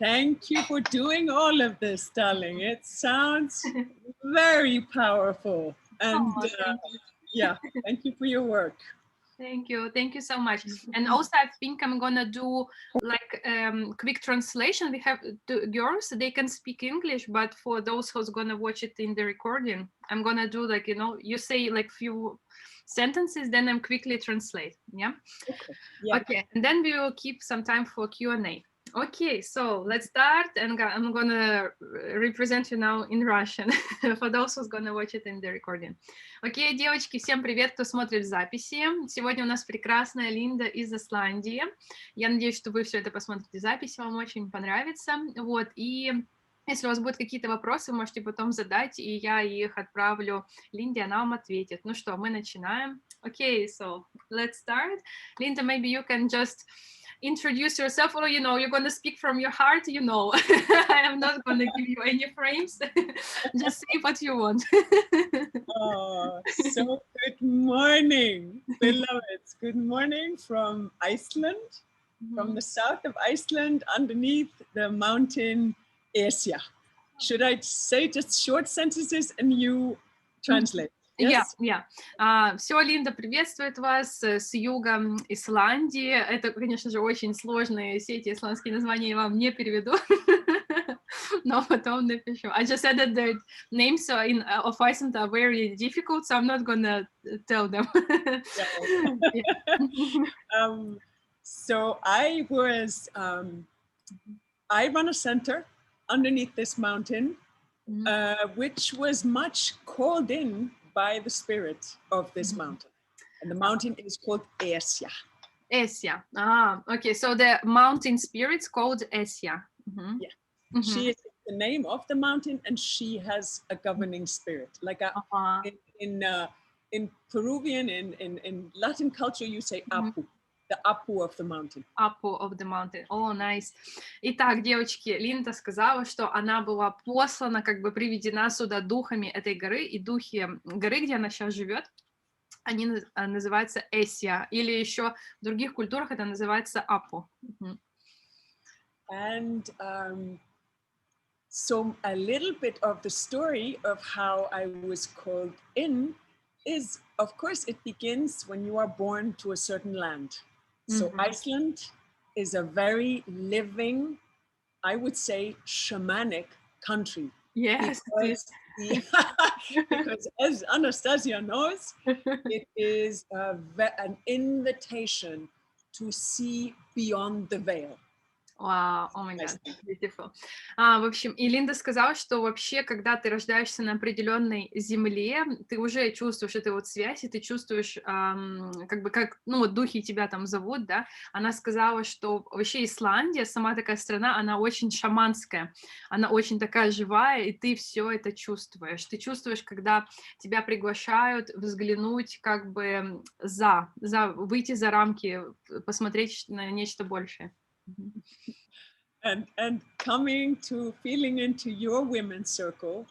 Thank you for doing all of this, darling. It sounds very powerful. And yeah, thank you for your work. Thank you so much. And also I think I'm gonna do like quick translation. We have two girls, they can speak English, but for those who's gonna watch it in the recording, I'm gonna do like, you know, you say like few sentences, then I'm quickly translate. Yeah. Okay, and then we will keep some time for Q&A. Okay, so let's start, and I'm gonna represent you now in Russian for those who's gonna watch it in the recording. Окей, девочки, всем привет, кто смотрит записи. Сегодня у нас прекрасная Линда из Исландии. Я надеюсь, что вы все это посмотрите записи, вам очень понравится. Вот, и если у вас будут какие-то вопросы, вы можете потом задать, и я их отправлю Линде, она вам ответит. Ну что, мы начинаем. Okay, so let's start. Linda, maybe you can just introduce yourself, or, you know, you're going to speak from your heart, you know. I am not going to give you any frames. Just say what you want. Oh, so good morning, beloveds. Good morning from Iceland, from the south of Iceland, underneath the mountain Esja. Should I say just short sentences and you translate? Yes? Yeah. Все, Линда приветствует вас с юга Исландии. Это, конечно же, очень сложные все эти исландские названия, я вам не переведу, но потом напишу. I just said that the names of Iceland are very difficult, so I'm not gonna tell them. So I run a center underneath this mountain, which was much called in by the spirit of this mountain. And the mountain is called Esja. Esja. Okay. So the mountain spirit's called Esja. Yeah. She is the name of the mountain, and she has a governing spirit. Like in Peruvian, in Latin culture, you say Apu. The Apu of the mountain. Apu of the mountain. Oh, nice. Итак, девочки, Линда сказала, что она была послана, как бы приведена сюда духами этой горы, и духи горы, где она сейчас живет, они называются Esja, или еще в других культурах это называется Апу. And so a little bit of the story of how I was called in is, of course, it begins when you are born to a certain land. So Iceland is a very living, I would say, shamanic country. Yes. Because as Anastasia knows, it is an invitation to see beyond the veil. Wow, oh my God, beautiful. В общем, и Линда сказала, что вообще, когда ты рождаешься на определенной земле, ты уже чувствуешь эту вот связь, и ты чувствуешь, как бы, как, ну, вот духи тебя там зовут, да. Она сказала, что вообще Исландия, сама такая страна, она очень шаманская, она очень такая живая, и ты все это чувствуешь. Ты чувствуешь, когда тебя приглашают взглянуть, как бы, выйти за рамки, посмотреть на нечто большее. And coming to feeling into your women's circle,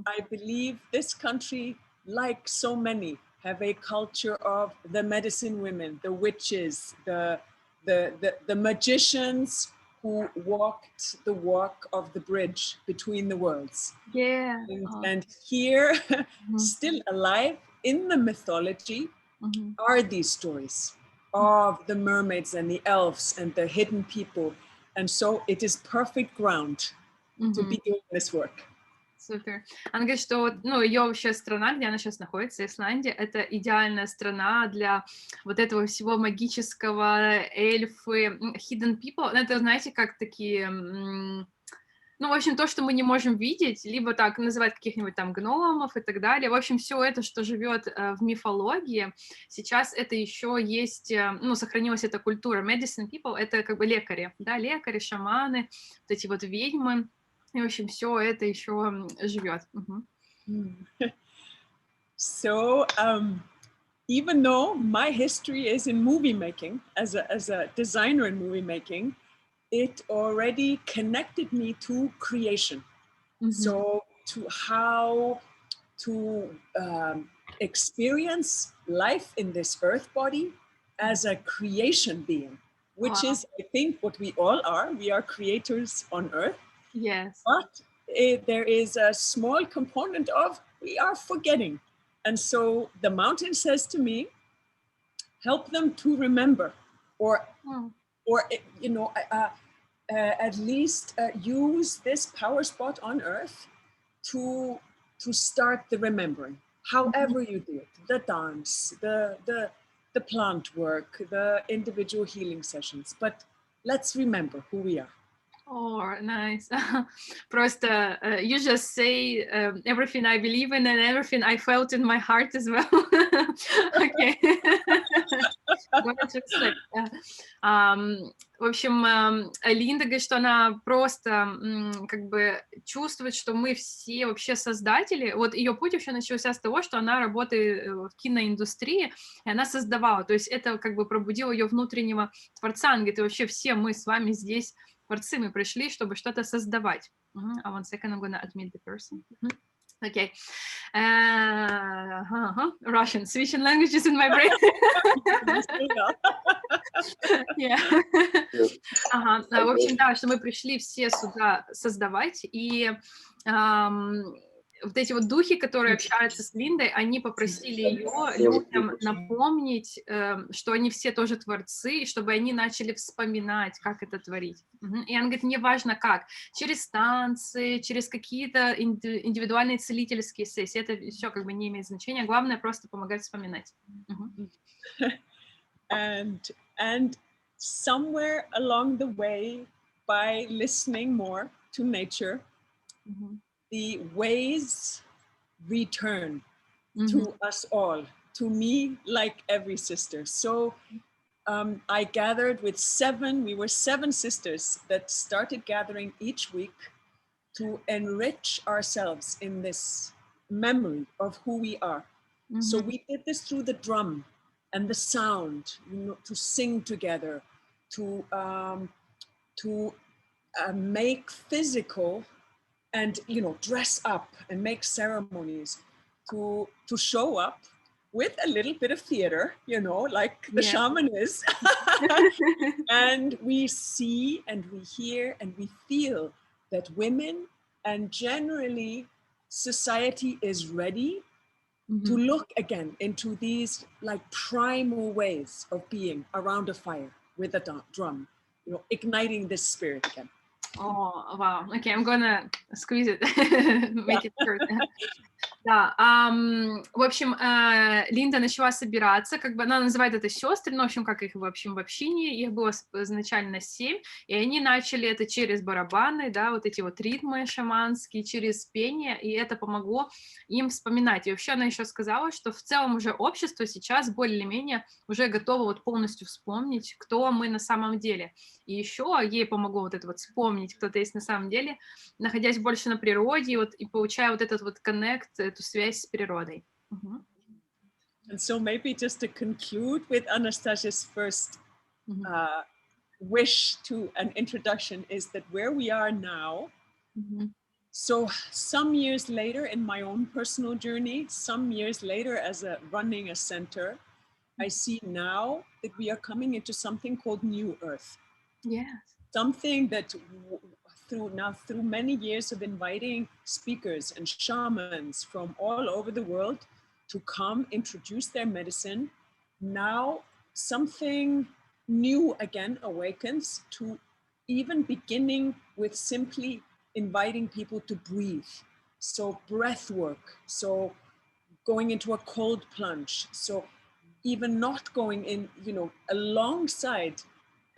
I believe this country, like so many, have a culture of the medicine women, the witches, the magicians who walked the walk of the bridge between the worlds. Yeah. And here, still alive in the mythology, are these stories of the mermaids and the elves and the hidden people. And so it is perfect ground to be doing this work. Супер. Она говорит, что, ну, ее вообще страна, где она сейчас находится, Исландия, это идеальная страна для вот этого всего магического, эльфы, hidden people. Это, знаете, как такие... Ну, в общем, то, что мы не можем видеть, либо так называть каких-нибудь там гномов и так далее. В общем, все это, что живет в мифологии, сейчас это еще есть, ну, сохранилась эта культура. Medicine people — это как бы лекари, да, лекари, шаманы, вот эти вот ведьмы. И, в общем, все это еще живет. So, even though my history is in movie making, as a designer in movie making, it already connected me to creation. So to how to experience life in this earth body as a creation being. which is, I think, what we all are. We are creators on earth. Yes. But there is a small component of we are forgetting. And so the mountain says to me, help them to remember, or you know, at least use this power spot on earth to start the remembering, however you do it, the dance, the plant work, the individual healing sessions, but let's remember who we are. Oh, nice. Просто you just say everything I believe in and everything I felt in my heart as well. Okay. В общем, Линда говорит, что она просто как бы чувствует, что мы все вообще создатели. Вот ее путь вообще начался с того, что она работает в киноиндустрии, и она создавала. То есть это как бы пробудило ее внутреннего творца. Она говорит, и вообще все мы с вами здесь творцы, мы пришли, чтобы что-то создавать. One second, I'm gonna admit the person. Okay. Russian, switching languages in my brain. Yeah. В общем, да, что мы пришли все сюда создавать, и вот эти вот духи, которые общаются с Линдой, они попросили ее людям напомнить, что они все тоже творцы, и чтобы они начали вспоминать, как это творить. И она говорит, не важно как, через танцы, через какие-то индивидуальные целительские сессии, это все как бы не имеет значения, главное просто помогать вспоминать. And somewhere along the way, by listening more to nature, the ways return to us all, to me, like every sister. So I gathered with we were 7 sisters that started gathering each week to enrich ourselves in this memory of who we are. So we did this through the drum and the sound, you know, to sing together, to make physical and, you know, dress up and make ceremonies, to show up with a little bit of theater, you know, like the shaman is. And we see and we hear and we feel that women and generally society is ready to look again into these like primal ways of being around a fire with a drum, you know, igniting this spirit again. Oh, wow. Okay, I'm gonna squeeze it, make it short. Да, в общем, Линда начала собираться, как бы она называет это сестры, но, в общем, как их, в общем, в общине, их было изначально 7, и они начали это через барабаны, да, вот эти вот ритмы шаманские, через пение, и это помогло им вспоминать. И вообще она еще сказала, что в целом уже общество сейчас более-менее уже готово вот полностью вспомнить, кто мы на самом деле. И еще ей помогло вот это вот вспомнить, кто ты есть на самом деле, находясь больше на природе, и, вот, и получая вот этот вот коннект, эту связь с природой. And so maybe just to conclude with Anastasia's first wish to an introduction is that where we are now, so some years later in my own personal journey, some years later as running a center, I see now that we are coming into something called New Earth. Yes. Something that through many years of inviting speakers and shamans from all over the world to come introduce their medicine, now something new again awakens, to even beginning with simply inviting people to breathe. So breath work, so going into a cold plunge, so even not going in, you know, alongside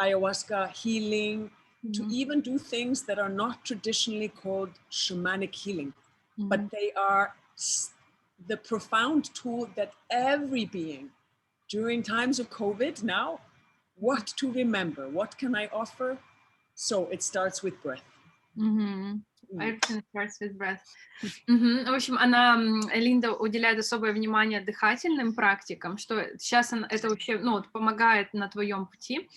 ayahuasca healing, to even do things that are not traditionally called shamanic healing, but they are the profound tool that every being during times of COVID now, what to remember, what can I offer? So it starts with breath. Everything starts with breath. В общем, Линда уделяет особое внимание дыхательным практикам, что сейчас это вообще, ну, вот, помогает на твоем пути.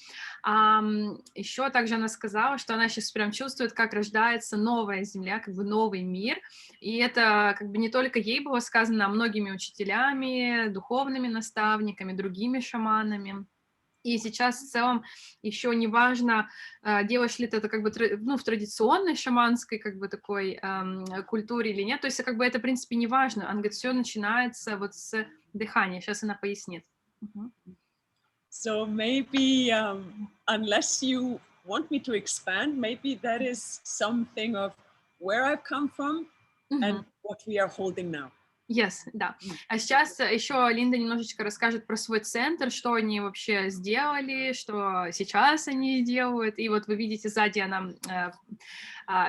Еще также она сказала, что она сейчас прям чувствует, как рождается новая земля, как бы новый мир, и это как бы не только ей было сказано, а многими учителями, духовными наставниками, другими шаманами. И сейчас в целом еще не важно, делаешь ли ты это как бы ну, в традиционной шаманской как бы такой культуре или нет. То есть как бы это, в принципе, не важно. Она говорит, все начинается вот с дыхания. Сейчас она пояснит. So maybe unless you want me to expand, maybe that is something of where I've come from and what we are holding now. Yes, да. А сейчас еще Линда немножечко расскажет про свой центр, что они вообще сделали, что сейчас они делают. И вот вы видите, сзади она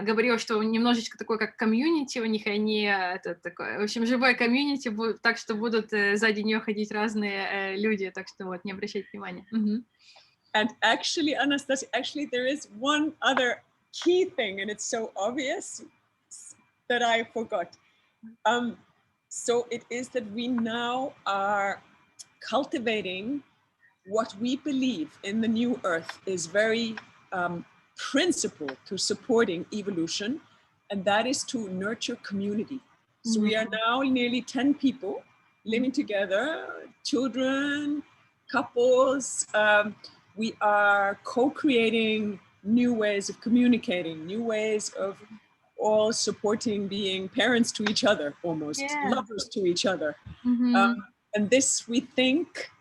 говорила, что немножечко такое, как комьюнити у них, и они, это такое, в общем, живое комьюнити, так что будут сзади нее ходить разные люди, так что вот, не обращайте внимания. And actually, Anastasia, actually there is one other key thing, and it's so obvious that I forgot. So it is that we now are cultivating what we believe in the new earth is very principal to supporting evolution, and that is to nurture community. So we are now nearly 10 people living together, children, couples. We are co-creating new ways of communicating, new ways of all supporting, being parents to each other, almost lovers to each other. And this, we think,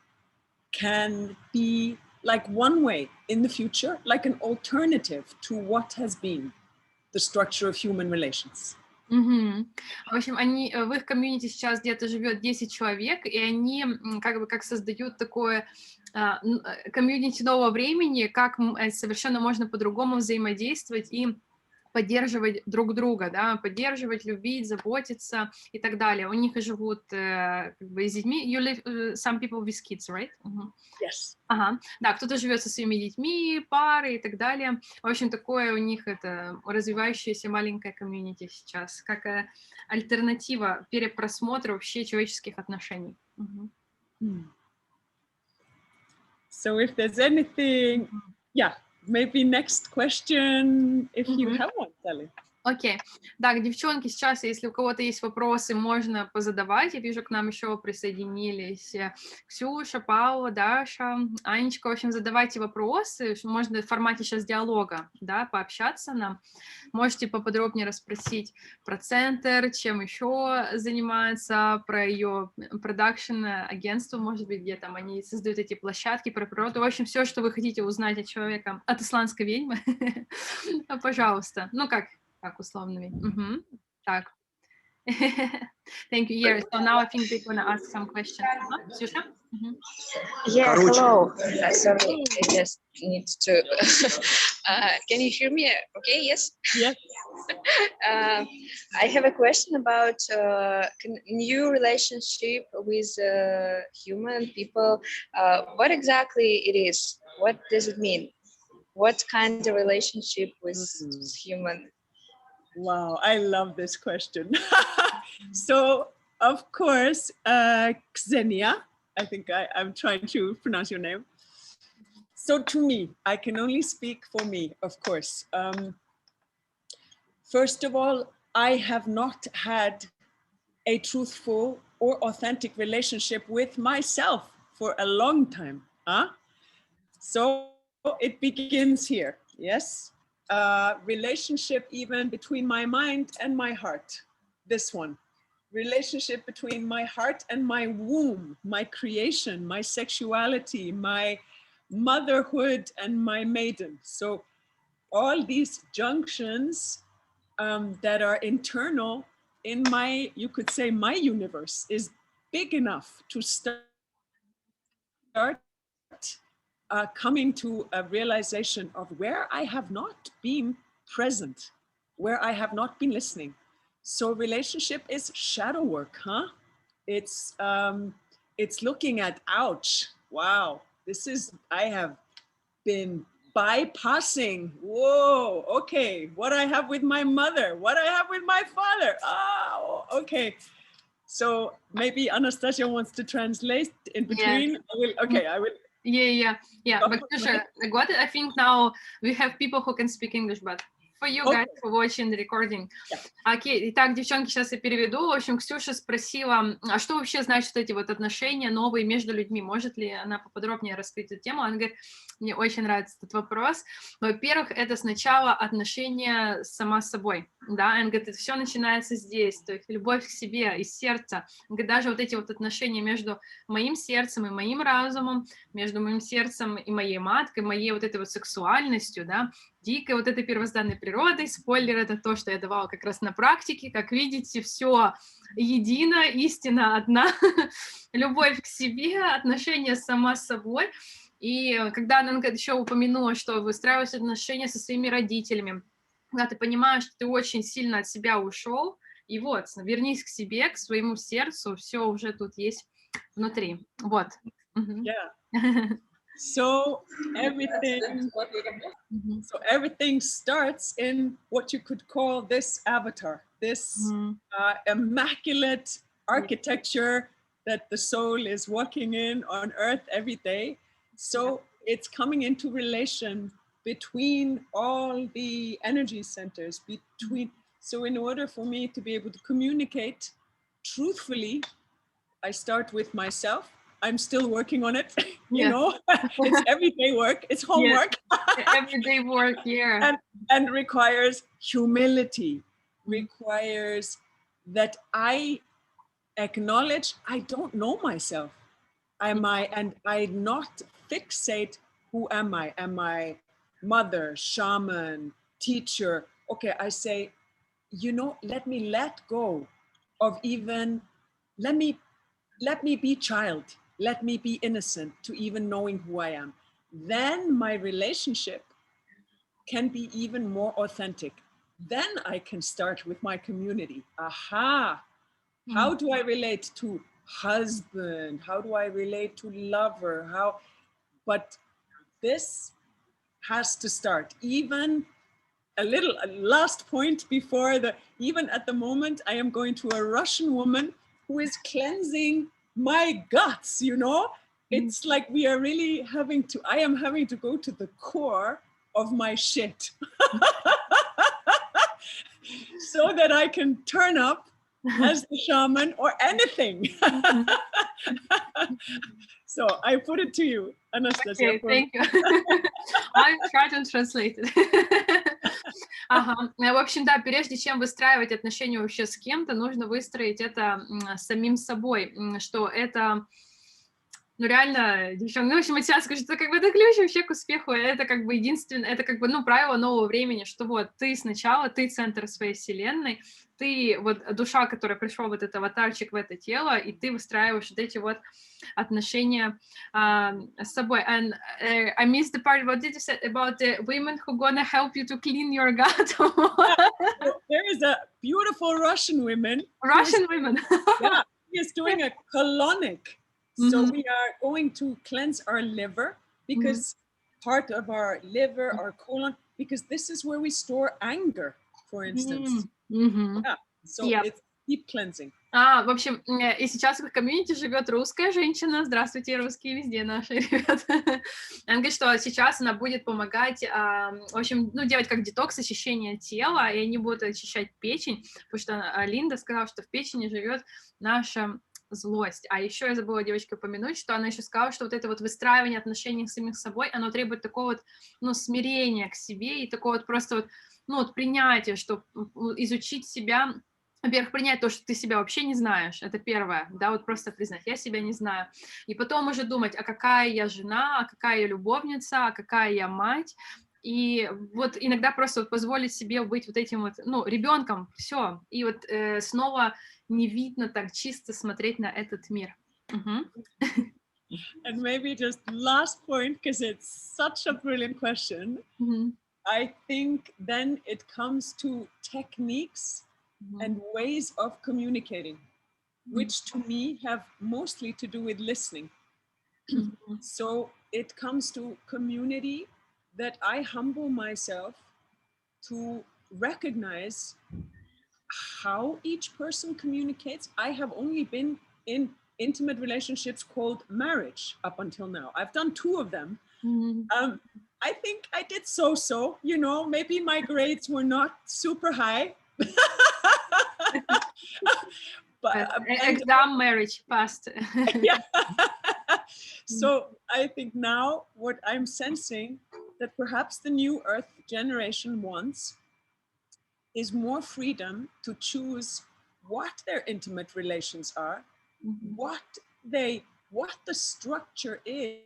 can be like one way in the future, like an alternative to what has been the structure of human relations. В общем, они в их комьюнити сейчас где-то живет 10 человек, и они как создают такое комьюнити нового времени, как совершенно можно по-другому взаимодействовать и поддерживать друг друга, да, поддерживать, любить, заботиться и так далее. У них живут как бы с детьми. You live, some people with kids, right? Yes. Ага, да, кто-то живет со своими детьми, пары и так далее. В общем, такое у них это развивающееся маленькое комьюнити сейчас, как альтернатива перепросмотру вообще человеческих отношений. So if there's anything, maybe next question, if you have one, Sally. Окей. Так, девчонки, сейчас, если у кого-то есть вопросы, можно позадавать. Я вижу, к нам еще присоединились Ксюша, Паула, Даша, Анечка. В общем, задавайте вопросы. Можно в формате сейчас диалога, да, пообщаться нам. Можете поподробнее расспросить про центр, чем еще занимается, про ее продакшн-агентство, может быть, где там они создают эти площадки, про природу. В общем, все, что вы хотите узнать от человека, от исландской ведьмы, пожалуйста. Ну, как условными. Так. Thank you. Yeah. So now I think they're gonna ask some questions. Susha? Yeah. Hello. Sorry, I just need to. Can you hear me? Okay. Yes. Yes. I have a question about new relationship with human people. What exactly it is? What does it mean? What kind of relationship with human? Wow, I love this question. So, of course, Xenia, I think I'm trying to pronounce your name. So to me, I can only speak for me, of course. First of all, I have not had a truthful or authentic relationship with myself for a long time. So it begins here, yes? Relationship even between my mind and my heart, this one. Relationship between my heart and my womb, my creation, my sexuality, my motherhood and my maiden. So all these junctions that are internal in my, you could say my universe is big enough to start coming to a realization of where I have not been present, where I have not been listening. So relationship is shadow work, huh? It's looking at, ouch, wow, this is, I have been bypassing, whoa, okay, what I have with my mother, what I have with my father, oh, okay. So maybe Anastasia wants to translate in between. Yeah. I will. Yeah. But Kusha, I think now we have people who can speak English, but for you guys for watching the recording. Окей, итак, девчонки, сейчас я переведу. В общем, Ксюша спросила, а что вообще значат эти вот отношения новые между людьми? Может ли она поподробнее раскрыть эту тему? Она говорит, мне очень нравится этот вопрос. Во-первых, это сначала отношения сама с собой, да, она говорит, это все начинается здесь, то есть любовь к себе, из сердца. Она говорит, даже вот эти вот отношения между моим сердцем и моим разумом, между моим сердцем и моей маткой, моей вот этой вот сексуальностью, да, дикой вот этой первозданной природой. Спойлер, это то, что я давала как раз на практике. Как видите, все едино, истина одна. Любовь к себе, отношения сама с собой. И когда она еще упомянула, что выстраивать отношения со своими родителями, когда ты понимаешь, что ты очень сильно от себя ушел, и вот, вернись к себе, к своему сердцу, все уже тут есть внутри. Вот. Yeah. So everything starts in what you could call this avatar, this immaculate architecture that the soul is walking in on earth every day. So it's coming into relation between all the energy centers, so in order for me to be able to communicate truthfully, I start with myself. I'm still working on it, you know, it's everyday work, it's homework. Everyday work, and requires humility, requires that I acknowledge I don't know myself. And I not fixate, who am I? Am I mother, shaman, teacher? Okay, I say, you know, let me let go of even, let me be child. Let me be innocent to even knowing who I am. Then my relationship can be even more authentic. Then I can start with my community. Aha! How do I relate to husband? How do I relate to lover? But this has to start. Even a last point before even at the moment, I am going to a Russian woman who is cleansing my guts, you know? It's like we are really I am having to go to the core of my shit so that I can turn up as the shaman or anything. So I put it to you, Anastasia. Okay, thank you. I'll try to translate it. Ага. В общем, да, прежде чем выстраивать отношения вообще с кем-то, нужно выстроить это с самим собой, что это, ну, реально, девчонки, ну, в общем, я сейчас скажу, что как бы это ключ вообще к успеху, это как бы единственное, это как бы, ну, правило нового времени, что вот ты сначала, ты центр своей вселенной, ты вот душа, которая пришла в этот аватарчик, в это тело, и ты выстраиваешь вот эти вот отношения с собой. And I missed the part, what did you say about the women who gonna help you to clean your gut? There is a beautiful Russian woman. Yeah, she is doing a colonic. So we are going to cleanse our liver because part of our liver, our colon, because this is where we store anger, for instance. Yeah. So it's deep cleansing. В общем, и сейчас в их комьюнити живет русская женщина. Здравствуйте, русские везде наши ребята. Она говорит, что сейчас она будет помогать, в общем, ну, делать как детокс, очищение тела, и они будут очищать печень, потому что Линда сказала, что в печени живет наша злость. А еще я забыла девочке упомянуть, что она еще сказала, что вот это вот выстраивание отношений с самим собой, оно требует такого вот, ну, смирения к себе и такого вот просто вот, ну, вот принятия, что изучить себя. Во-первых, принять то, что ты себя вообще не знаешь, это первое, да, вот просто признать, я себя не знаю, и потом уже думать, а какая я жена, а какая я любовница, а какая я мать, и вот иногда просто вот позволить себе быть вот этим вот, ну, ребенком, все, и вот снова не видно так чисто смотреть на этот мир. And maybe just last point, because it's such a brilliant question. I think then it comes to techniques and ways of communicating, which to me have mostly to do with listening. So it comes to community that I humble myself to recognize how each person communicates. I have only been in intimate relationships called marriage up until now. I've done 2 of them. I think I did so, you know, maybe my grades were not super high. But exam marriage passed. Yeah. So I think now what I'm sensing that perhaps the new Earth generation wants is more freedom to choose what their intimate relations are, what the structure is.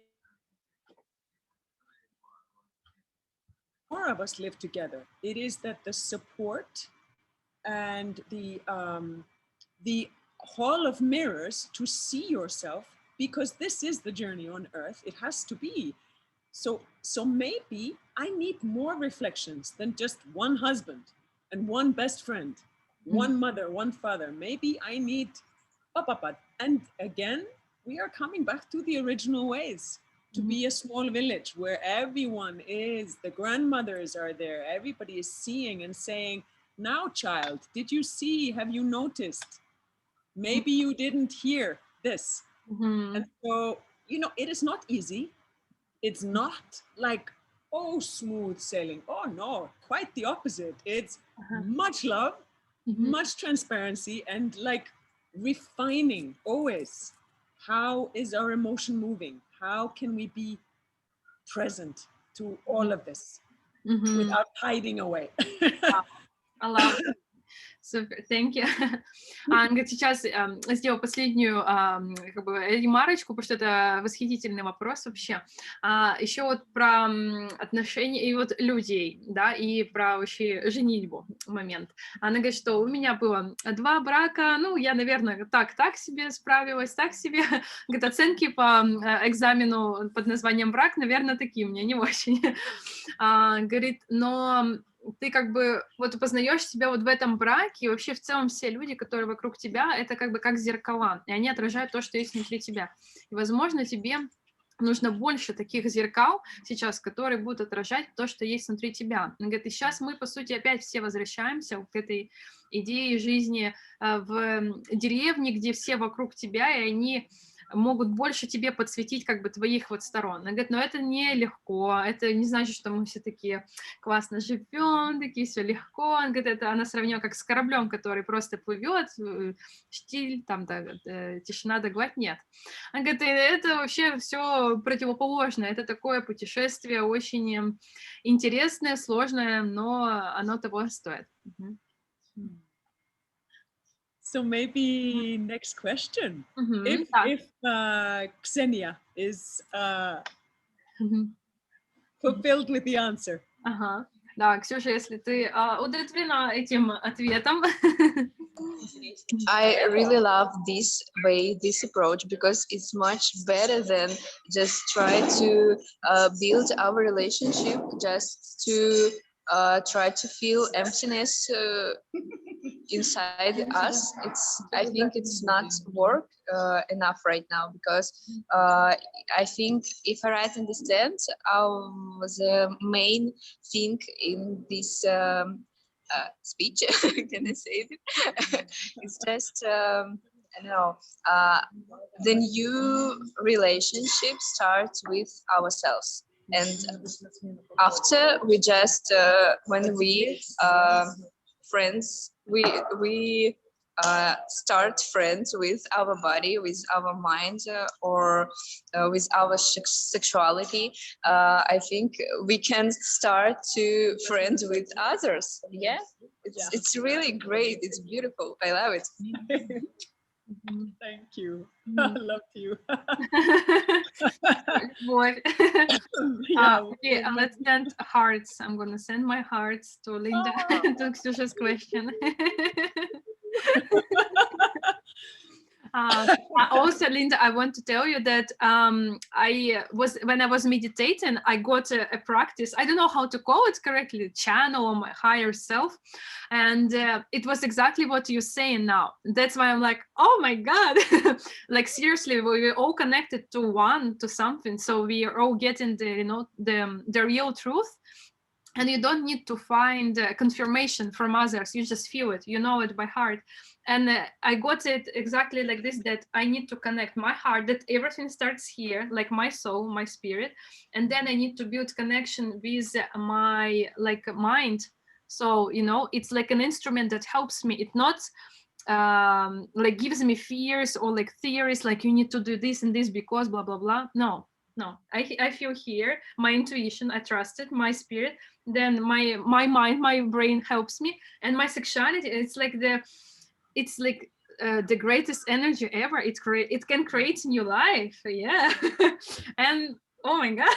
More of us live together. It is that the support and the hall of mirrors to see yourself, because this is the journey on Earth. It has to be. So maybe I need more reflections than just one husband and one best friend, one mother, one father. Maybe I need papa. And again, we are coming back to the original ways, to be a small village where everyone is, the grandmothers are there, everybody is seeing and saying, now child, did you see, have you noticed? Maybe you didn't hear this. And so, you know, it is not easy. It's not like, oh, smooth sailing. Oh no, quite the opposite. It's much love, much transparency, and like refining always. How is our emotion moving? How can we be present to all of this without hiding away? I love it. Супер, thank you. Она говорит, сейчас сделала последнюю как бы ремарочку, потому что это восхитительный вопрос вообще. Еще вот про отношения и вот людей, да, и про вообще женитьбу момент. Она говорит, что у меня было 2 брака, ну, я, наверное, так себе справилась, так себе. Говорит, оценки по экзамену под названием брак, наверное, такие у меня не очень. Говорит, но ты как бы вот познаешь себя вот в этом браке, и вообще в целом все люди, которые вокруг тебя, это как бы как зеркала, и они отражают то, что есть внутри тебя. И, возможно, тебе нужно больше таких зеркал сейчас, которые будут отражать то, что есть внутри тебя. Он говорит, и сейчас мы, по сути, опять все возвращаемся к этой идее жизни в деревне, где все вокруг тебя, и они могут больше тебе подсветить как бы твоих вот сторон. Она говорит, но это нелегко, это не значит, что мы все такие классно живем, такие все легко. Она говорит, это она сравнила как с кораблем, который просто плывет, штиль, там, да, тишина да гладь, нет. Она говорит, это вообще все противоположно, это такое путешествие очень интересное, сложное, но оно того стоит. So maybe next question. If Ksenia is fulfilled with the answer. Да, Ксюша, если ты удовлетворена этим ответом. I really love this way, this approach, because it's much better than just try to build our relationship, just to try to feel emptiness inside us. I think it's not work enough right now, because I think, if I right understand, the main thing in this speech, can I say it? It's just I don't know. The new relationship starts with ourselves, and after we just when we friends, we start friends with our body, with our mind, or with our sexuality. I think we can start to friends with others. Yeah, it's really great. It's beautiful. I love it. Thank you. I love you. Okay, let's send hearts. I'm gonna send my hearts to Linda to Ksyusha's question. Also, Linda, I want to tell you that when I was meditating, I got a practice. I don't know how to call it correctly, channel or my higher self, and it was exactly what you're saying now. That's why I'm like, oh my God, like seriously, we're all connected to something. So we are all getting the real truth. And you don't need to find confirmation from others. You just feel it. You know it by heart. And I got it exactly like this, that I need to connect my heart, that everything starts here, like my soul, my spirit. And then I need to build connection with my mind. So, you know, it's like an instrument that helps me. It's not like gives me fears or like theories, like you need to do this and this because blah, blah, blah. No, I feel here, my intuition, I trust it, my spirit, then my mind, my brain helps me, and my sexuality, it's like the greatest energy ever. It can create new life. Yeah. And oh my god.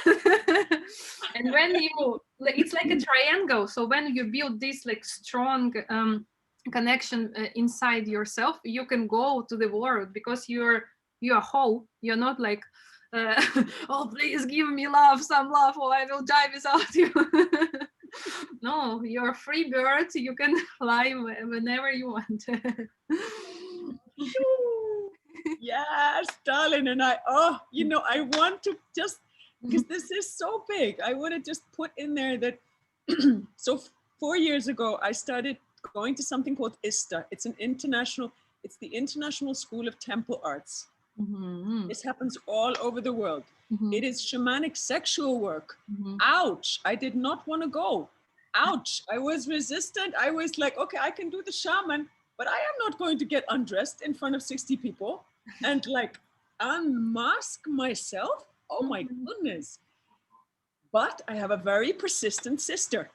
And when you, it's like a triangle, so when you build this like strong connection inside yourself, you can go to the world, because you're whole. You're not like oh, please give me love, some love, or I will die without you. No, you're a free bird. You can fly whenever you want. Yes, darling. And I want to just, because this is so big, I want to just put in there that so 4 years ago I started going to something called ISTA. It's the International School of Temple Arts. Mm-hmm. This happens all over the world. Mm-hmm. It is shamanic sexual work. Mm-hmm. Ouch, I did not want to go. Ouch, I was resistant. I was like, okay, I can do the shaman, but I am not going to get undressed in front of 60 people and like unmask myself. Oh my goodness. But I have a very persistent sister.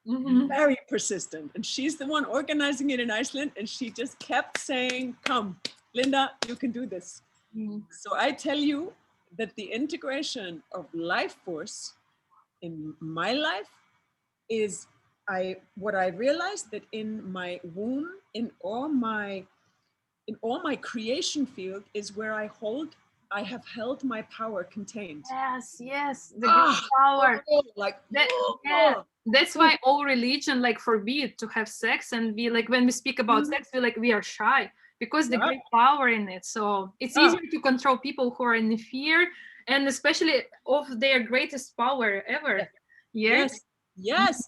Mm-hmm. Very persistent. And she's the one organizing it in Iceland. And she just kept saying, come, Linda, you can do this. Mm-hmm. So I tell you that the integration of life force in my life is what I realized, that in my womb, in all my creation field is where I have held my power contained. Yes, the great power. Like that, yeah. That's why all religion like forbid to have sex, and we like, when we speak about sex, we are shy, because the great power in it. So it's easier to control people who are in fear, and especially of their greatest power ever. Yes.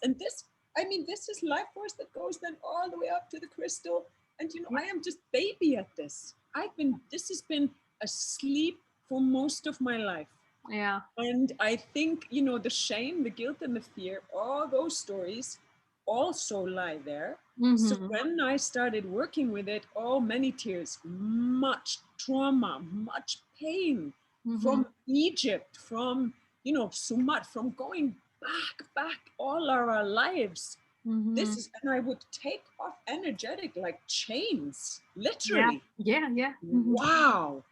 And this is life force that goes then all the way up to the crystal. And I am just baby at this. This has been asleep for most of my life. Yeah. And I think, the shame, the guilt, and the fear, all those stories also lie there. Mm-hmm. So when I started working with it, many tears, much trauma, much pain, from Egypt, from, Sumat, from going back all our lives. And I would take off energetic like chains, literally. Yeah. Wow.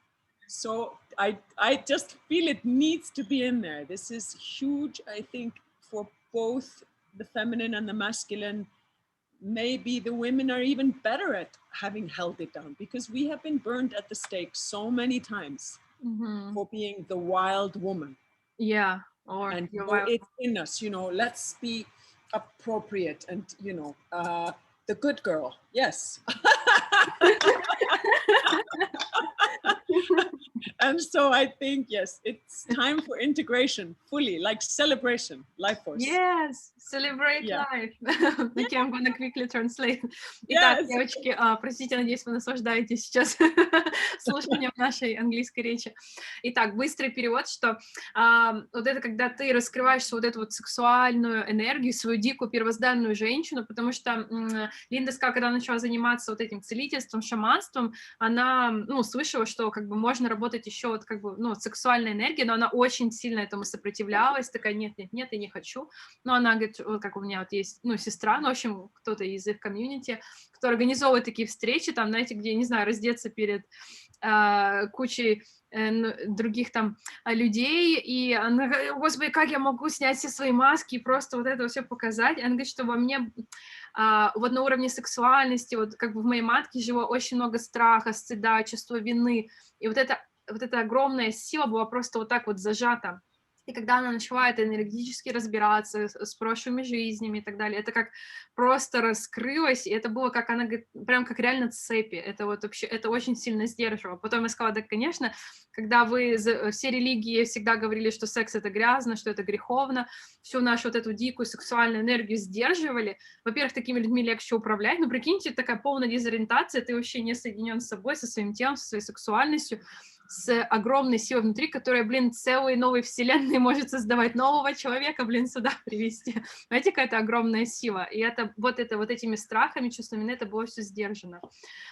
So I just feel it needs to be in there. This is huge, I think, for both the feminine and the masculine. Maybe the women are even better at having held it down, because we have been burned at the stake so many times for being the wild woman. Yeah. And it's in us, let's be appropriate and, the good girl. Yes. And so I think, yes, it's time for integration fully, like celebration, life force. Yes, celebrate life. Okay, I'm gonna quickly translate. Итак, девочки, простите, надеюсь, вы наслаждаетесь сейчас слушанием нашей английской речи. Итак, быстрый перевод, что вот это, когда ты раскрываешь вот эту вот сексуальную энергию, свою дикую первозданную женщину, потому что Линда сказала, когда она начала заниматься вот этим целительством, шаманством, она, слышала, что как бы можно работать еще вот как бы, сексуальной энергией, но она очень сильно этому сопротивлялась, такая, нет, я не хочу. Но она говорит, как у меня вот есть, сестра, в общем, кто-то из их комьюнити, кто организовывает такие встречи, там, знаете, где, не знаю, раздеться перед кучей других там людей, и она говорит, господи, как я могу снять все свои маски и просто вот это все показать. Она говорит, что во мне вот на уровне сексуальности, вот как бы в моей матке жило очень много страха, стыда, чувства вины, и вот эта огромная сила была просто вот так вот зажата И когда она начала это энергетически разбираться с прошлыми жизнями и так далее, это как просто раскрылось, и это было как она говорит, прям как реально цепи. Это вот вообще, это очень сильно сдерживало. Потом я сказала, да, конечно, когда все религии всегда говорили, что секс это грязно, что это греховно, всю нашу вот эту дикую сексуальную энергию сдерживали. Во-первых, такими людьми легче управлять. Ну, прикиньте, такая полная дезориентация, ты вообще не соединен с собой, со своим телом, со своей сексуальностью, с огромной силой внутри, которая, блин, целые новые вселенные может создавать, нового человека, блин, сюда привести. Знаете, какая-то огромная сила. И это вот этими страхами, чувствами, это было все сдержано.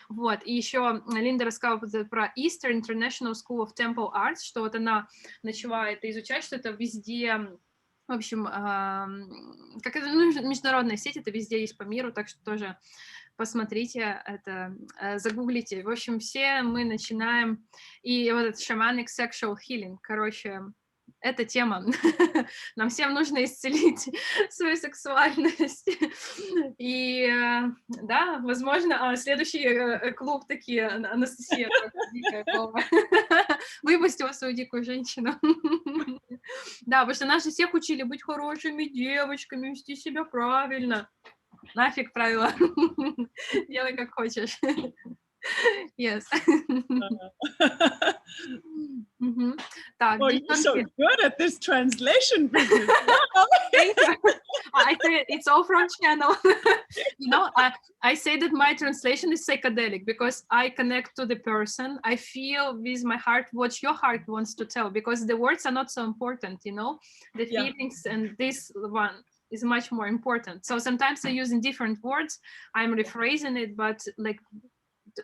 Вот. И еще Линда рассказала про Easter International School of Temple Arts, что вот она начала это изучать, что это везде... В общем, как это, международная сеть, это везде есть по миру, так что тоже посмотрите это, загуглите. В общем, все мы начинаем, и вот этот shamanic sexual healing, короче, эта тема. Нам всем нужно исцелить свою сексуальность. И да, возможно, следующий клуб такие, Анастасия выпустила свою дикую женщину. Да, потому что нас же всех учили быть хорошими девочками, вести себя правильно. Нафиг правила. Делай как хочешь. Yes. Так, Oh, you're so good at this translation business. Thank you. I say it's all from channel. You know, I say that my translation is psychedelic because I connect to the person. I feel with my heart what your heart wants to tell, because the words are not so important, you know, the feelings, and this one is much more important. So sometimes I use in different words, I'm rephrasing it, but like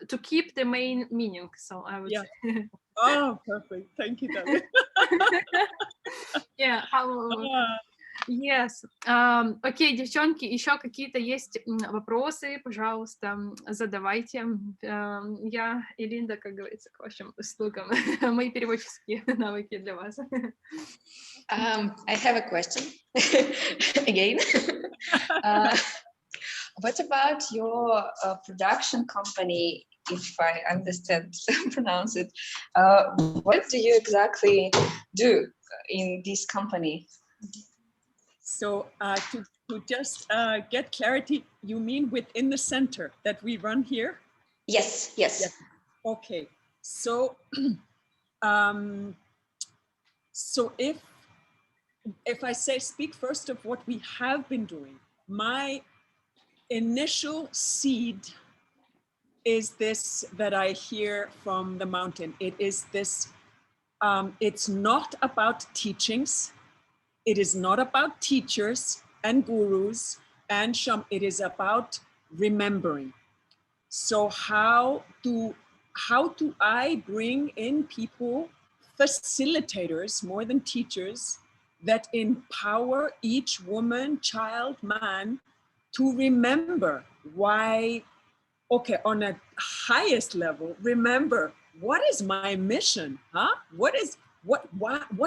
to keep the main meaning. So I would say. Oh, perfect. Thank you, darling. Yeah. Yes. Окей, девчонки, еще какие-то есть вопросы, пожалуйста, задавайте. Я и Линда, как говорится, к вашим услугам. Мои переводческие навыки для вас. I have a question again. What about your production company, if I understand, pronounce it? What do you exactly do in this company? So to just get clarity, you mean within the center that we run here? Yes. Okay. So so if I speak first of what we have been doing, my initial seed is this that I hear from the mountain. It is this, it's not about teachings. It is not about teachers and gurus and it is about remembering. So how do I bring in people, facilitators more than teachers, that empower each woman, child, man to remember why, okay, on a highest level, remember what is my mission, huh? What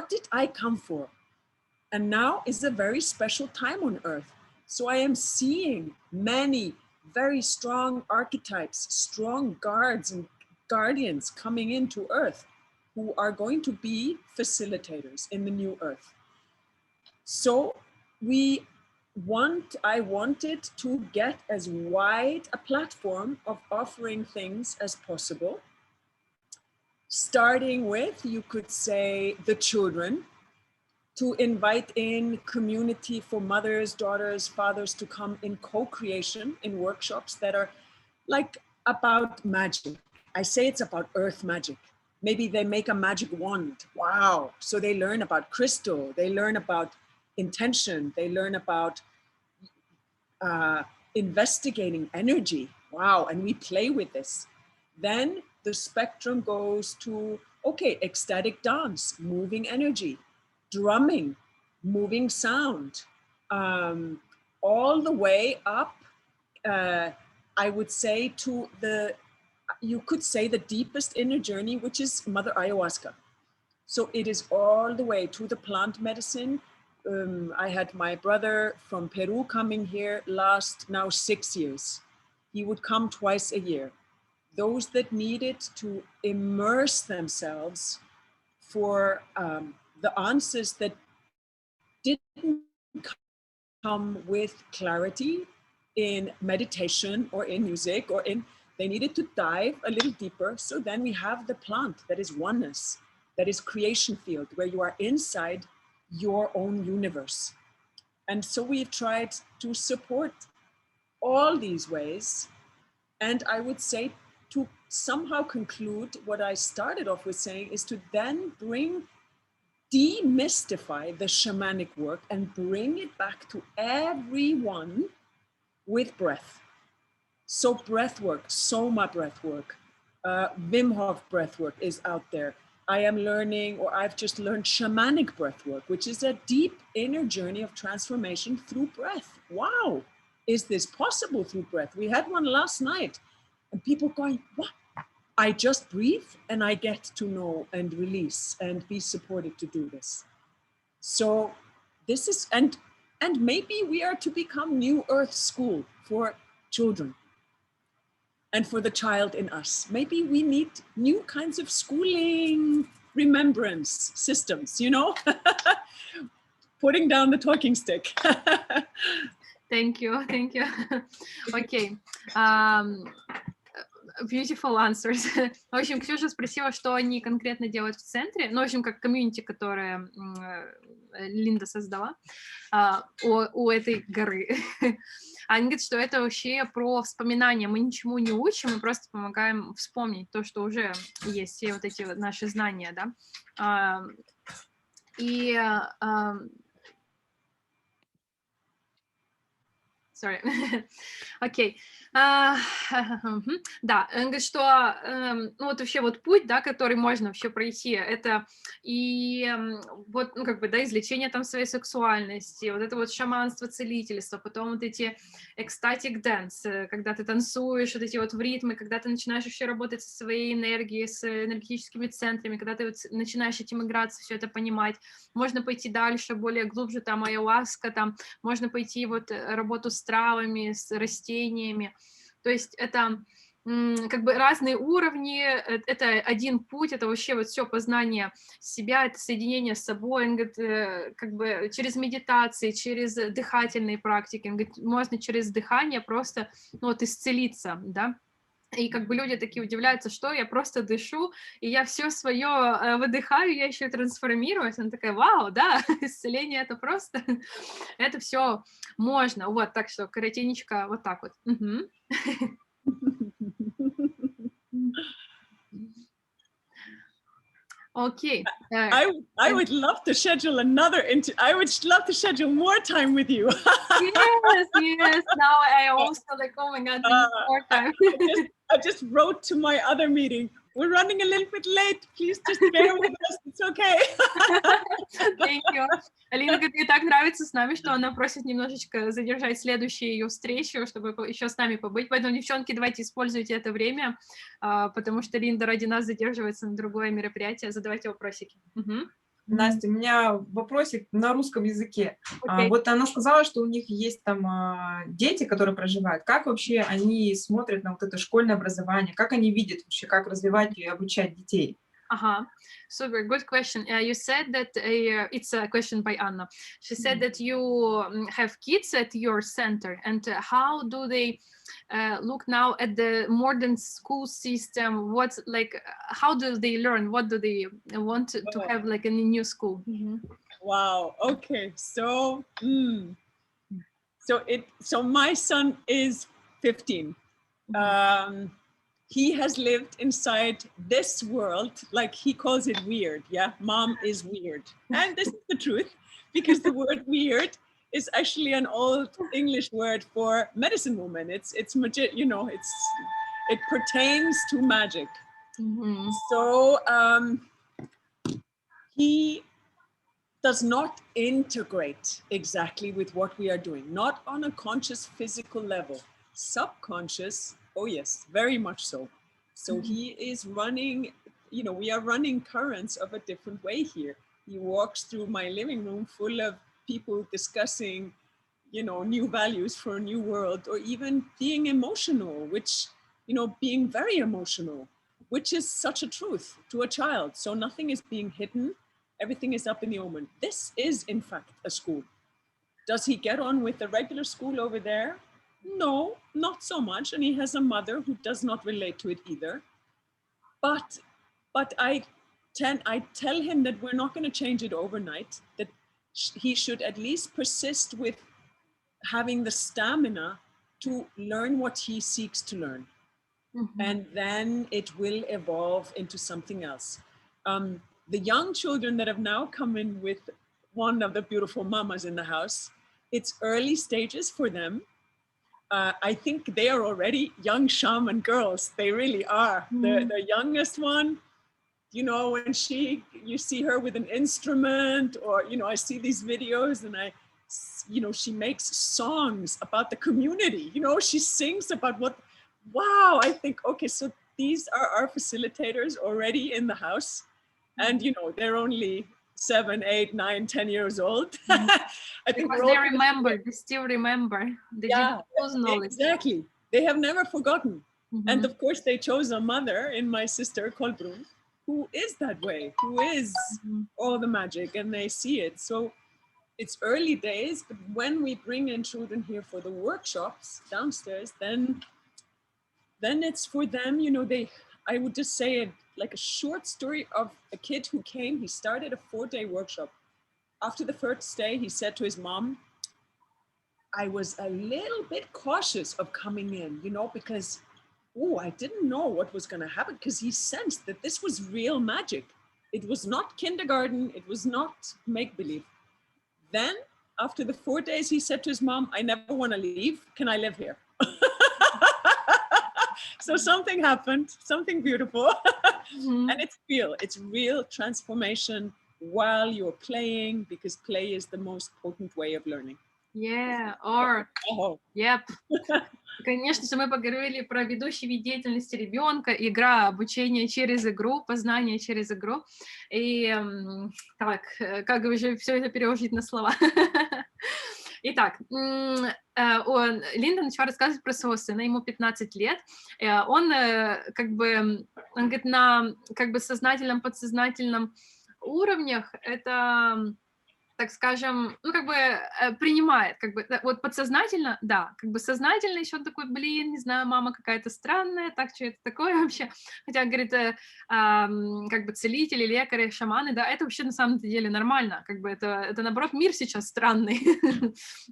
did I come for? And now is a very special time on earth. So I am seeing many very strong archetypes, strong guards and guardians coming into earth who are going to be facilitators in the new earth. So I wanted to get as wide a platform of offering things as possible, starting with, you could say, the children, to invite in community for mothers, daughters, fathers to come in co-creation in workshops that are like about magic. I say it's about earth magic. Maybe they make a magic wand. Wow. So they learn about crystal, they learn about intention, they learn about investigating energy. Wow. And we play with this. Then the spectrum goes to, okay, ecstatic dance, moving energy, drumming, moving sound, all the way up, I would say, to you could say the deepest inner journey, which is Mother Ayahuasca. So it is all the way to the plant medicine. I had my brother from Peru coming here now 6 years. He would come twice a year. Those that needed to immerse themselves for the answers that didn't come with clarity in meditation or in music or in, they needed to dive a little deeper. So then we have the plant that is oneness, that is creation field, where you are inside your own universe. And so we've tried to support all these ways. And I would say, to somehow conclude what I started off with saying, is to then demystify the shamanic work and bring it back to everyone with breath. So breath work, Soma breath work, Wim Hof breath work is out there. I am learning, or I've just learned shamanic breath work, which is a deep inner journey of transformation through breath. Wow, is this possible through breath? We had one last night and people going, what? I just breathe and I get to know and release and be supported to do this. So this is, and maybe we are to become New Earth School for children and for the child in us. Maybe we need new kinds of schooling remembrance systems, you know, putting down the talking stick. Thank you. Okay. Beautiful answers. В общем, Ксюша спросила, что они конкретно делают в центре. Ну, в общем, как комьюнити, которое Линда создала у этой горы. Они говорят, что это вообще про вспоминание. Мы ничему не учим, мы просто помогаем вспомнить то, что уже есть, все вот эти вот наши знания, да. Sorry. Окей. Да, он говорит, что ну, вот вообще вот путь, да, который можно вообще пройти, это и вот, ну, как бы, да, излечение там своей сексуальности, вот это вот шаманство, целительство, потом вот эти ecstatic dance, когда ты танцуешь, вот эти вот в ритмы, когда ты начинаешь вообще работать со своей энергией, с энергетическими центрами, когда ты вот начинаешь этим играться, все это понимать. Можно пойти дальше, более глубже, там, айуаска, там, можно пойти вот работу с травами, с растениями. То есть это как бы разные уровни, это один путь, это вообще вот все познание себя, это соединение с собой, он говорит, как бы через медитации, через дыхательные практики, он говорит, можно через дыхание просто, ну, вот исцелиться, да. И как бы люди такие удивляются, что я просто дышу, и я все свое выдыхаю, я еще и трансформируюсь. Она такая, вау, да, исцеление это просто, это все можно. Вот, так что коротенечко вот так вот. Угу. Okay. I would love to schedule I would love to schedule more time with you. Yes. Now I also like, oh my God, we need more time. I just wrote to my other meeting. We're running a little bit late. Please just bear with us. It's okay. Thank you. Алина говорит, ей так нравится с нами, что она просит немножечко задержать следующую ее встречу, чтобы еще с нами побыть. Поэтому, девчонки, давайте используйте это время, потому что Линда ради нас задерживается на другое мероприятие. Задавайте вопросики. Угу. Настя, у меня вопросик на русском языке. Okay. Вот она сказала, что у них есть там дети, которые проживают. Как вообще они смотрят на вот это школьное образование? Как они видят вообще, как развивать и обучать детей? Super good question. You said that it's a question by Anna. She said that you have kids at your center, and how do they look now at the modern school system? What's like, how do they learn? What do they want to have like in a new school? Mm-hmm. Wow. Okay. So, so my son is 15. Mm-hmm. He has lived inside this world, like he calls it weird. Yeah, mom is weird. And this is the truth, because the word weird is actually an old English word for medicine woman. It's magic, you know, it pertains to magic. Mm-hmm. So he does not integrate exactly with what we are doing, not on a conscious physical level, subconscious. Oh yes, very much so. So he is running, you know, we are running currents of a different way here. He walks through my living room full of people discussing, you know, new values for a new world, or even being emotional, which, you know, being very emotional, which is such a truth to a child. So nothing is being hidden. everything is up in the omen. This is, in fact, a school. Does he get on with the regular school over there? No, not so much. And he has a mother who does not relate to it either. But I tell him that we're not going to change it overnight, that he should at least persist with having the stamina to learn what he seeks to learn. Mm-hmm. And then it will evolve into something else. The young children that have now come in with one of the beautiful mamas in the house, it's early stages for them. I think they are already young shaman girls. They really are. Mm. The youngest one, you know, when you see her with an instrument, or, you know, I see these videos and she makes songs about the community, you know, she sings about wow, I think, okay, so these are our facilitators already in the house. And, you know, they're only 7, 8, 9, 10 years old. Mm-hmm. I think because they still remember. They lose knowledge. Exactly. They have never forgotten. Mm-hmm. And of course, they chose a mother in my sister, Kolbrun, who is that way, who is all the magic, and they see it. So it's early days, but when we bring in children here for the workshops downstairs, then it's for them, you know, I would just say it like a short story of a kid who came. He started a 4-day workshop. After the first day, he said to his mom, I was a little bit cautious of coming in, you know, because, I didn't know what was going to happen, because he sensed that this was real magic. It was not kindergarten. It was not make-believe. Then after the 4 days, he said to his mom, I never want to leave. Can I live here? So something happened, something beautiful. Mm-hmm. And it's real transformation while you're playing, because play is the most potent way of learning. Yeah, yep. Конечно же, мы поговорили про ведущие вид деятельности ребенка, игра, обучение через игру, познание через игру. И так, как же все это переложить на слова? Итак, Линда начала рассказывать про своего сына, ему 15 лет. Он говорит, на сознательном, подсознательном уровнях это, так скажем, принимает, вот подсознательно, да, сознательно еще такой, не знаю, мама какая-то странная, так что это такое вообще, хотя, говорит, целители, лекари, шаманы, да, это вообще на самом деле нормально, это наоборот мир сейчас странный,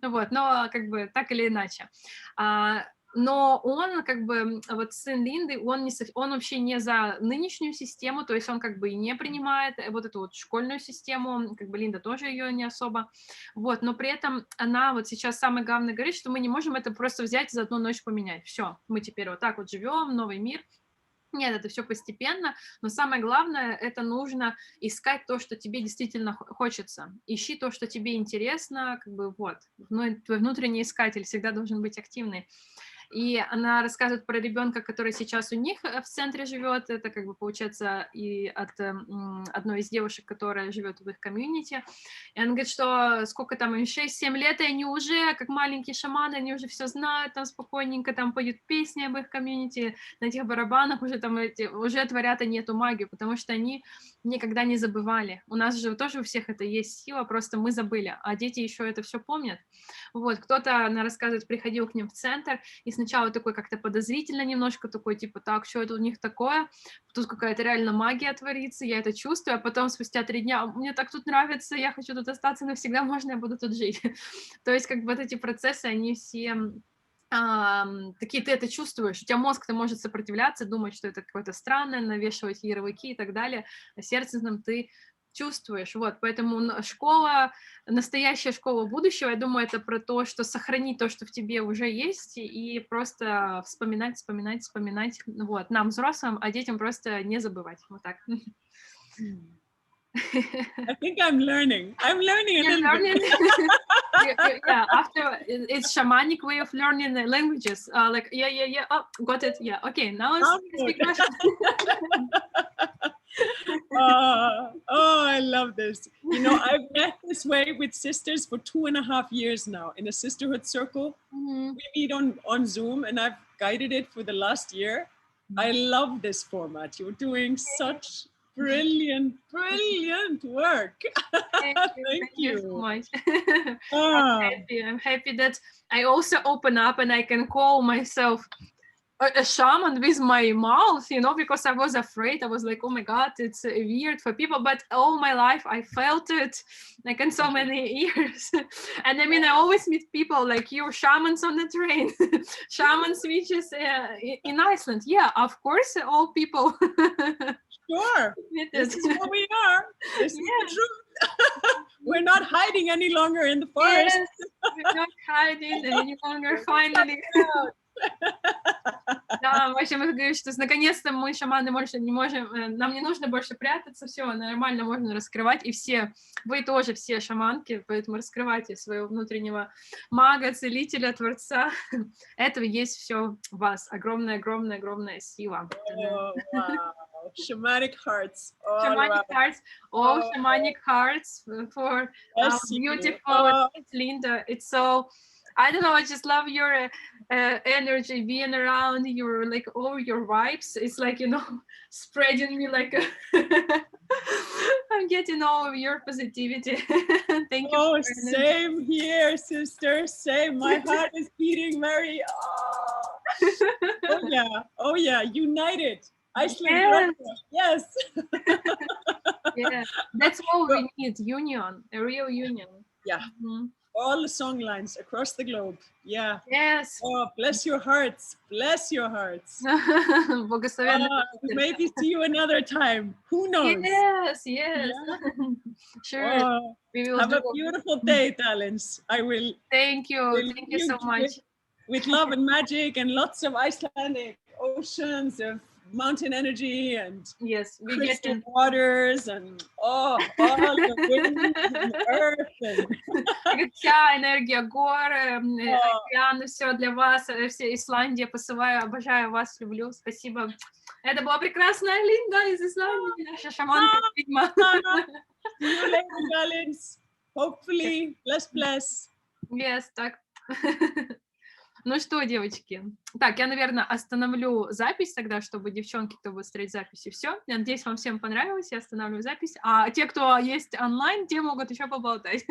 вот, но так или иначе. Но он, вот сын Линды, он вообще не за нынешнюю систему, то есть он и не принимает вот эту вот школьную систему, Линда тоже ее не особо, вот, но при этом она вот сейчас самое главное говорит, что мы не можем это просто взять и за одну ночь поменять, все, мы теперь вот так вот живем, новый мир. Нет, это все постепенно, но самое главное, это нужно искать то, что тебе действительно хочется. Ищи то, что тебе интересно, вот. Ну, твой внутренний искатель всегда должен быть активный. И она рассказывает про ребенка, который сейчас у них в центре живет. Это получается и от одной из девушек, которая живет в их комьюнити. И она говорит, что сколько там им, 6-7 лет, и они уже, как маленькие шаманы, они уже все знают, там спокойненько там поют песни об их комьюнити, на этих барабанах уже там уже творят они эту магию, потому что они никогда не забывали. У нас же тоже у всех это есть сила, просто мы забыли, а дети еще это все помнят. Вот, кто-то, она рассказывает, приходил к ним в центр, и сначала такой как-то подозрительно немножко, такой, типа, так, что это у них такое? Тут какая-то реально магия творится, я это чувствую, а потом спустя 3 дня, мне так тут нравится, я хочу тут остаться навсегда, можно я буду тут жить? То есть, вот эти процессы, они все такие, ты это чувствуешь, у тебя мозг-то может сопротивляться, думать, что это какое-то странное, навешивать ярлыки и так далее, а сердцем ты чувствуешь, вот, поэтому школа, настоящая школа будущего, я думаю, это про то, что сохранить то, что в тебе уже есть, и просто вспоминать, вот, нам, взрослым, а детям просто не забывать, вот так. I think I'm learning a little bit. Yeah, after it's shamanic way of learning the languages. Oh, got it. Yeah, okay. Now let's speak Russian. I love this. You know, I've met this way with sisters for 2.5 years now in a sisterhood circle. Mm-hmm. We meet on Zoom, and I've guided it for the last year. I love this format. You're doing such Brilliant, brilliant work. Thank you so much. Ah. I'm happy that I also open up and I can call myself a shaman with my mouth, you know, because I was afraid. I was like, oh my God, it's weird for people. But all my life I felt it, like in so many years. And I mean, I always meet people like you, shamans on the train, shaman speeches in Iceland. Yeah, of course, all people. Sure, this is who we are. This is the truth. We're not hiding any longer in the forest. Yes, we're not hiding any longer, finally. Да, в общем, я говорю, что наконец-то мы, шаманы, больше не можем, нам не нужно больше прятаться, все нормально можно раскрывать, и все, вы тоже все шаманки, поэтому раскрывайте своего внутреннего мага, целителя, творца. Этого есть все в вас, огромная сила. Oh, wow. Shamanic hearts. Shamanic hearts, all shamanic hearts for our beautiful Linda. It's so, I don't know, I just love your energy, being around your, like, all your vibes. It's like, you know, spreading me like a I'm getting all of your positivity. Thank you. Oh, same here, sister. Same. My heart is beating very. Oh yeah. United. Iceland. Yes. Yeah, that's all we need. Union, a real union. Yeah. Mm-hmm. All the song lines across the globe. Yeah. Yes. Oh, bless your hearts. Bless your hearts. Maybe see you another time. Who knows? Yes. Yeah. Sure. We will have a beautiful day, talents. I will. Thank you. Thank you so much. With love and magic and lots of Icelandic oceans of mountain energy and crystal waters and all the wind and the earth. Вся энергия гор, океаны, все для вас, все Исландия посылаю, обожаю вас, люблю, спасибо. Это была прекрасная Линда из Исландии, наша шаманка, ведьма. See you later, darlings. Hopefully, bless. Yes, так. Ну что, девочки, так, я, наверное, остановлю запись тогда, чтобы девчонки, кто будет смотреть запись, и все. Я надеюсь, вам всем понравилось, я останавливаю запись. А те, кто есть онлайн, те могут еще поболтать.